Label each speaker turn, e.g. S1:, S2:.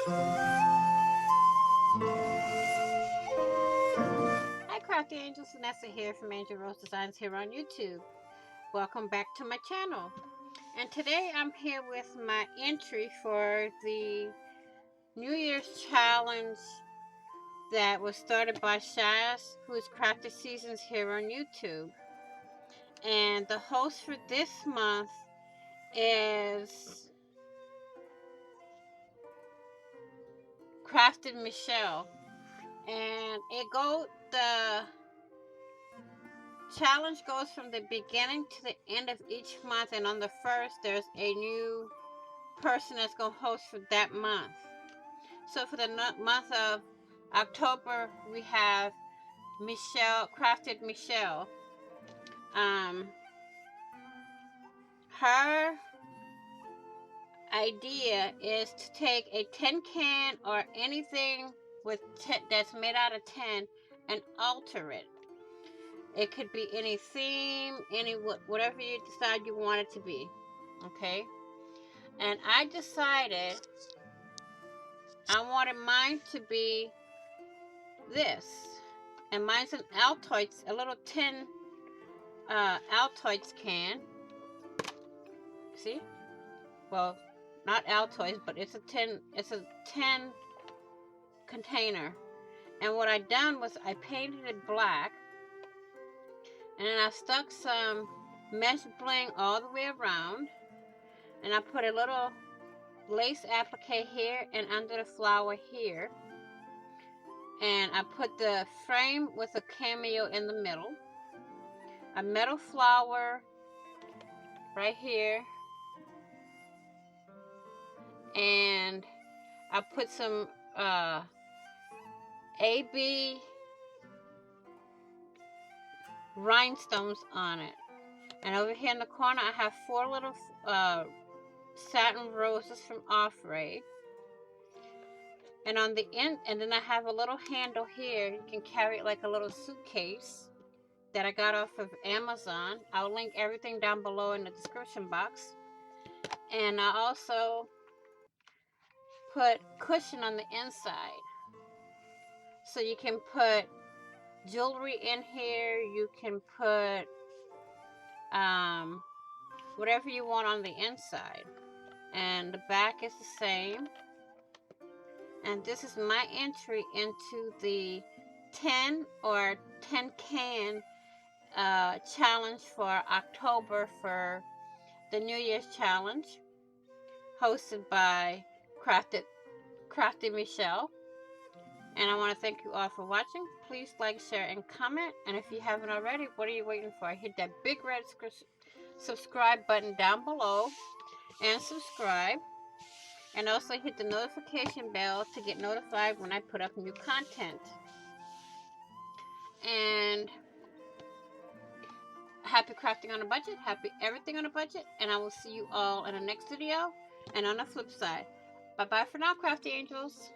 S1: Hi Crafty Angels, Vanessa here from AngelRose Designs here on YouTube. Welcome back to my channel. And today I'm here with my entry for the New Year's Challenge that was started by Shaz, who is Crafty Seasons here on YouTube. And the host for this month is Crafted Michelle. And the challenge goes from the beginning to the end of each month, and on the first there's a new person that's going to host for that month. So for the month of October, we have Crafted Michelle. Her idea is to take a tin can or anything that's made out of tin and alter it. It could be any theme, whatever you decide you want it to be. Okay? And I decided I wanted mine to be this. And mine's an Altoids, a little tin Altoids can. See? Well, not Altoids, but it's a tin container. And what I done was I painted it black, and then I stuck some mesh bling all the way around, and I put a little lace applique here and under the flower here, and I put the frame with a cameo in the middle, a metal flower right here, and I put some AB rhinestones on it. And over here in the corner I have 4 little satin roses from Offray. And on the end, and then I have a little handle here. You can carry it like a little suitcase that I got off of Amazon. I'll link everything down below in the description box. And I also put cushion on the inside. So you can put jewelry in here. You can put whatever you want on the inside. And the back is the same. And this is my entry into the 10 or 10 can challenge for October for the New Year's Challenge, hosted by Crafty Michelle. And I want to thank you all for watching. Please like, share, and comment. And if you haven't already, what are you waiting for? Hit that big red subscribe button down below and subscribe. And also hit the notification bell to get notified when I put up new content. And happy crafting on a budget, happy everything on a budget, and I will see you all in the next video and on the flip side. Bye bye for now, crafty angels.